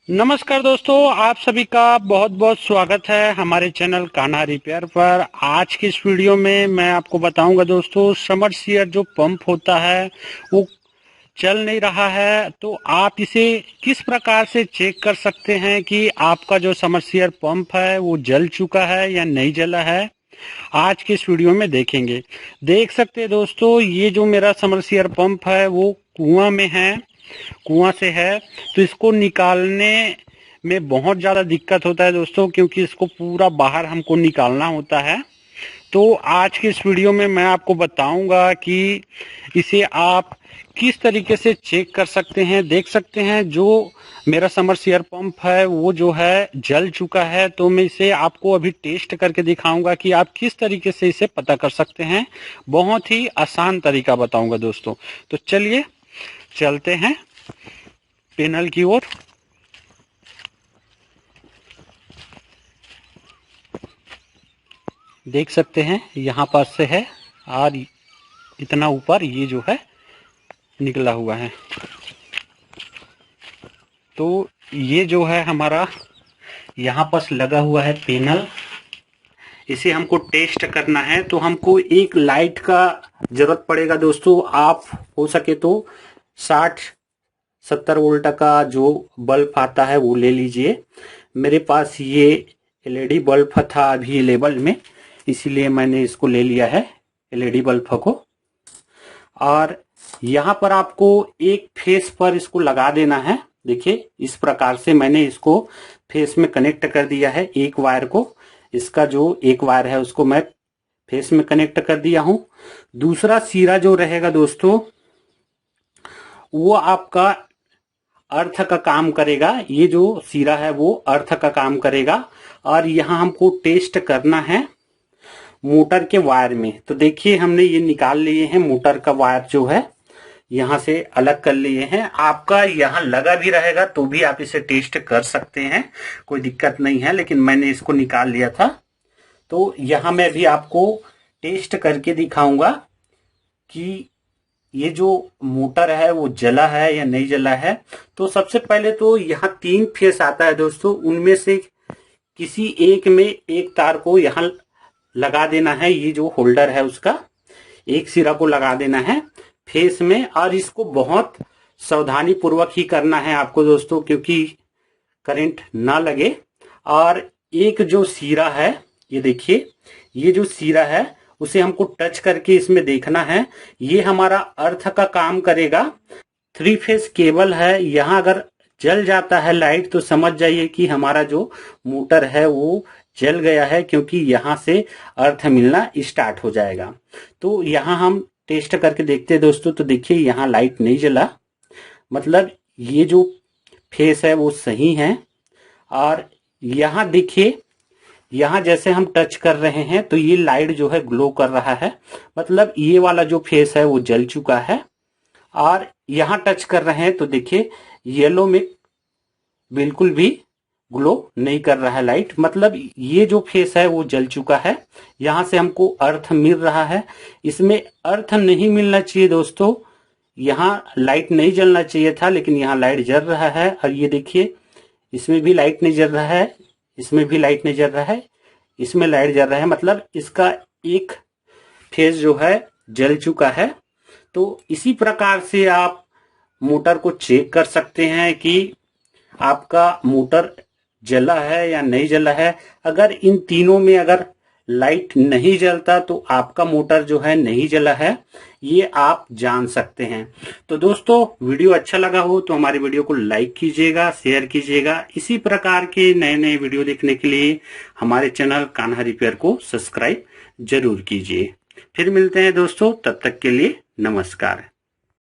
नमस्कार दोस्तों, आप सभी का बहुत बहुत स्वागत है हमारे चैनल कान्हा रिपेयर पर। आज की इस वीडियो में मैं आपको बताऊंगा दोस्तों, समरसीयर जो पंप होता है वो चल नहीं रहा है, तो आप इसे किस प्रकार से चेक कर सकते हैं कि आपका जो समरसीयर पंप है वो जल चुका है या नहीं जला है। आज के इस वीडियो में देखेंगे। देख सकते हैं दोस्तों, ये जो मेरा समरसीयर पंप है वो कुआं में है, कुआं से है, तो इसको निकालने में बहुत ज़्यादा दिक्कत होता है दोस्तों, क्योंकि इसको पूरा बाहर हमको निकालना होता है। तो आज की इस वीडियो में मैं आपको बताऊंगा कि इसे आप किस तरीके से चेक कर सकते हैं। देख सकते हैं जो मेरा समरसीयर पंप है वो जो है जल चुका है, तो मैं इसे आपको अभी टेस्ट करके दिखाऊंगा कि आप किस तरीके से इसे पता कर सकते हैं। बहुत ही आसान तरीका बताऊंगा दोस्तों। तो चलिए चलते हैं पैनल की ओर। देख सकते हैं यहाँ पर से है और इतना ऊपर ये जो है निकला हुआ है। तो ये जो है हमारा यहाँ पर लगा हुआ है पैनल, इसे हमको टेस्ट करना है। तो हमको एक लाइट का जरूरत पड़ेगा दोस्तों। आप हो सके तो 60-70 वोल्ट का जो बल्ब आता है वो ले लीजिए। मेरे पास ये एलईडी बल्ब था अवेलेबल में, इसीलिए मैंने इसको ले लिया है, एलईडी बल्ब को। और यहाँ पर आपको एक फेस पर इसको लगा देना है। देखिए इस प्रकार से मैंने इसको फेस में कनेक्ट कर दिया है। एक वायर को, इसका जो एक वायर है उसको मैं फेस में कनेक्ट कर दिया हूं। दूसरा सिरा जो रहेगा दोस्तों वो आपका अर्थ का काम करेगा। ये जो सिरा है वो अर्थ का काम करेगा। और यहाँ हमको टेस्ट करना है मोटर के वायर में। तो देखिए हमने ये निकाल लिए हैं, मोटर का वायर जो है यहाँ से अलग कर लिए हैं। आपका यहाँ लगा भी रहेगा तो भी आप इसे टेस्ट कर सकते हैं, कोई दिक्कत नहीं है, लेकिन मैंने इसको निकाल लिया था। तो यहाँ मैं भी आपको टेस्ट करके दिखाऊंगा कि ये जो मोटर है वो जला है या नहीं जला है। तो सबसे पहले तो यहाँ 3 फेस आता है दोस्तों, उनमें से किसी एक में एक तार को यहाँ लगा देना है। ये जो होल्डर है उसका एक सिरा को लगा देना है फेस में। और इसको बहुत सावधानी पूर्वक ही करना है आपको दोस्तों, क्योंकि करंट ना लगे। और एक जो सिरा है, ये देखिए, ये जो सिरा है उसे हमको टच करके इसमें देखना है। ये हमारा अर्थ का काम करेगा। 3 फेस केबल है, यहाँ अगर जल जाता है लाइट तो समझ जाइए कि हमारा जो मोटर है वो जल गया है, क्योंकि यहाँ से अर्थ मिलना स्टार्ट हो जाएगा। तो यहाँ हम टेस्ट करके देखते हैं दोस्तों। तो देखिए यहाँ लाइट नहीं जला, मतलब ये जो फेस है वो सही है। और यहाँ देखिए, यहाँ जैसे हम टच कर रहे हैं तो ये लाइट जो है ग्लो कर रहा है, मतलब ये वाला जो फेस है वो जल चुका है। और यहाँ टच कर रहे हैं तो देखिए येलो में बिल्कुल भी ग्लो नहीं कर रहा है लाइट, मतलब ये जो फेस है वो जल चुका है। यहाँ से हमको अर्थ मिल रहा है। इसमें अर्थ नहीं मिलना चाहिए दोस्तों, यहाँ लाइट नहीं जलना चाहिए था, लेकिन यहाँ लाइट जल रहा है। और ये देखिए इसमें भी लाइट नहीं जल रहा है, इसमें भी लाइट नहीं जल रहा है, इसमें लाइट जल रहा है, मतलब इसका एक फेस जो है जल चुका है। तो इसी प्रकार से आप मोटर को चेक कर सकते हैं कि आपका मोटर जला है या नहीं जला है। अगर इन तीनों में अगर लाइट नहीं जलता तो आपका मोटर जो है नहीं जला है, ये आप जान सकते हैं। तो दोस्तों वीडियो अच्छा लगा हो तो हमारे वीडियो को लाइक कीजिएगा, शेयर कीजिएगा। इसी प्रकार के नए नए वीडियो देखने के लिए हमारे चैनल कान्हा रिपेयर को सब्सक्राइब जरूर कीजिए। फिर मिलते हैं दोस्तों, तब तक के लिए नमस्कार।